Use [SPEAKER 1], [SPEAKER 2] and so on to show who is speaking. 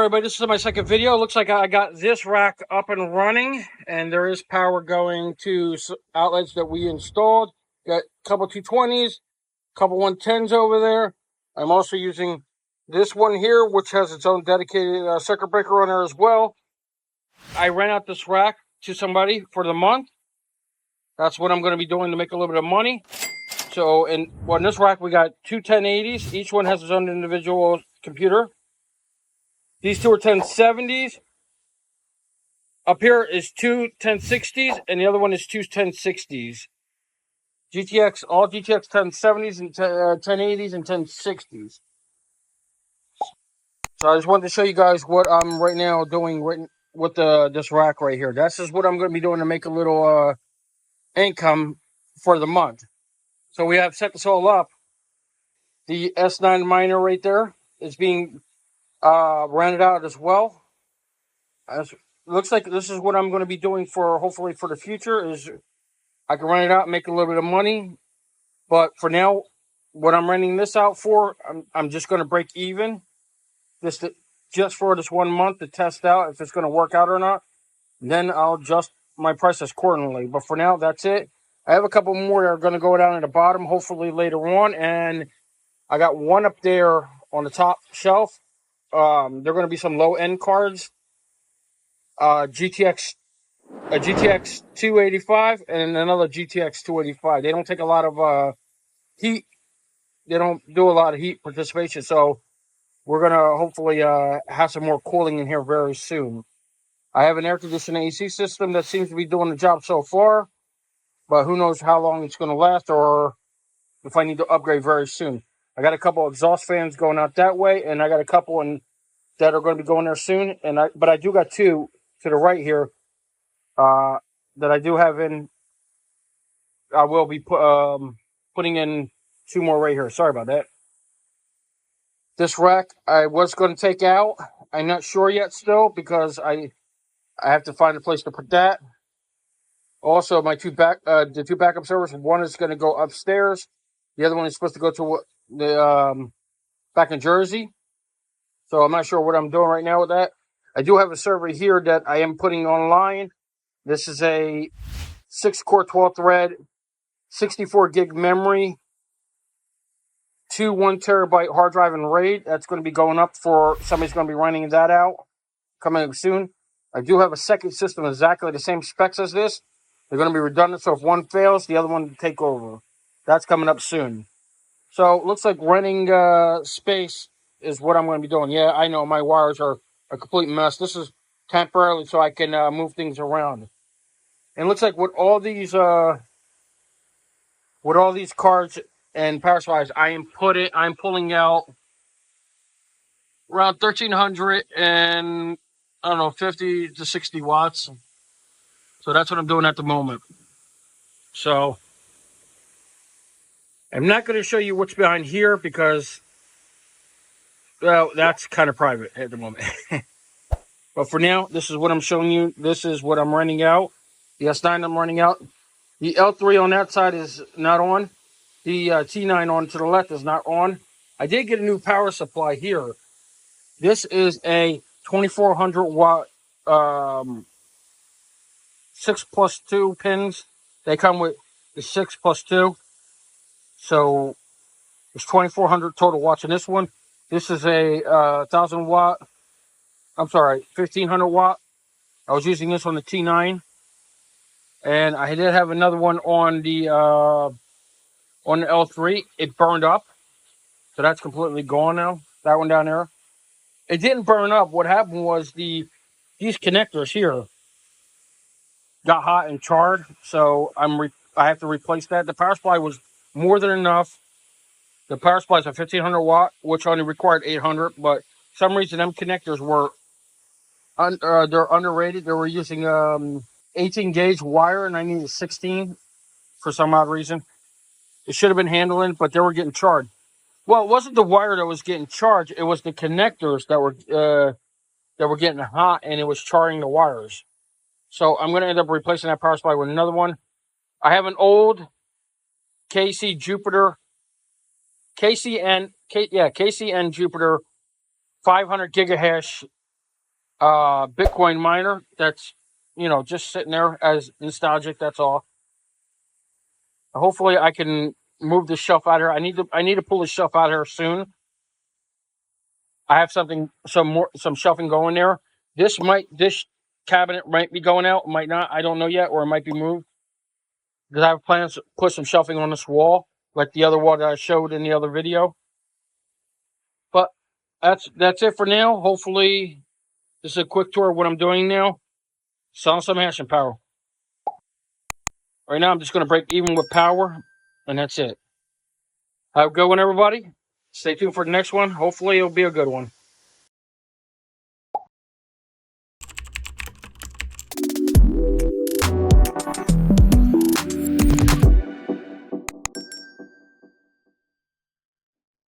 [SPEAKER 1] everybody, this is my second video. It looks like I got this rack up and running, and there is power going to outlets that we installed. Got a couple 220s, a couple 110s over there. I'm also using this one here, which has its own dedicated circuit breaker on there as well. I rent out this rack to somebody for the month. That's what I'm going to be doing to make a little bit of money. So, in this rack, we got two 1080s. Each one has its own individual computer. These two are 1070s. Up here is two 1060s, and the other one is two 1060s. All GTX 1070s and 1080s and 1060s. So I just wanted to show you guys what I'm right now doing with this rack right here. This is what I'm going to be doing to make a little income for the month. So we have set this all up. The S9 miner right there is being rented out as well. Looks like this is what I'm going to be doing hopefully for the future. Is I can rent it out and make a little bit of money. But for now, what I'm renting this out for, I'm just going to break even. Just for this 1 month to test out if it's going to work out or not. Then I'll adjust my prices accordingly. But for now, that's it. I have a couple more that are going to go down at the bottom, hopefully later on. And I got one up there on the top shelf. They're going to be some low-end cards. A GTX 285 and another GTX 285. They don't take a lot of heat. They don't do a lot of heat participation. So we're going to hopefully have some more cooling in here very soon. I have an air conditioning AC system that seems to be doing the job so far. But who knows how long it's going to last or if I need to upgrade very soon. I got a couple of exhaust fans going out that way. And I got a couple that are going to be going there soon. But I do got two to the right here that I do have in. I will be putting in two more right here. Sorry about that. This rack I was going to take out. I'm not sure yet still because I have to find a place to put that. Also, the two backup servers. One is going to go upstairs. The other one is supposed to go to the back in Jersey. So I'm not sure what I'm doing right now with that. I do have a server here that I am putting online. This is a 6-core 12-thread, 64 gig memory, 1 terabyte hard drive and RAID. That's going to be going up for somebody's going to be renting that out coming soon. I do have a second system exactly the same specs as this. They're going to be redundant, so if one fails, the other one will take over. That's coming up soon. So it looks like renting space is what I'm going to be doing. Yeah, I know my wires are a complete mess. This is temporarily so I can move things around. And it looks like with all these cards and power supplies, I'm pulling out around 1,300 and I don't know 50 to 60 watts. So that's what I'm doing at the moment. So I'm not going to show you what's behind here because, well, that's kind of private at the moment. But for now, this is what I'm showing you. This is what I'm renting out. The S9 I'm renting out. The L3 on that side is not on. The T9 on to the left is not on. I did get a new power supply here. This is a 2400 watt 6+2 pins. They come with the 6+2. So there's 2400 total watts in this one. This is a 1000 watt. I'm sorry, 1500 watt. I was using this on the T9. And I did have another one on the L3. It burned up. So that's completely gone now. That one down there. It didn't burn up. What happened was these connectors here got hot and charred. So I have to replace that. The power supply was more than enough. The power supply is a 1500 watt, which only required 800. But for some reason, them connectors were they're underrated. They were using 18 gauge wire, and I needed 16 for some odd reason. It should have been handling, but they were getting charred. Well, it wasn't the wire that was getting charged. It was the connectors that were getting hot, and it was charring the wires. So I'm going to end up replacing that power supply with another one. I have an old KCN Jupiter 500 gigahash Bitcoin miner that's, just sitting there as nostalgic. That's all. Hopefully, I can move the shelf out here. I need to pull the shelf out here soon. I have some shelving going there. This cabinet might be going out, might not. I don't know yet, or it might be moved because I have plans to put some shelving on this wall, like the other wall that I showed in the other video. But that's it for now. Hopefully, this is a quick tour of what I'm doing now. Selling some hash and power. Right now, I'm just going to break even with power, and that's it. Have a good one, everybody. Stay tuned for the next one. Hopefully, it'll be a good one.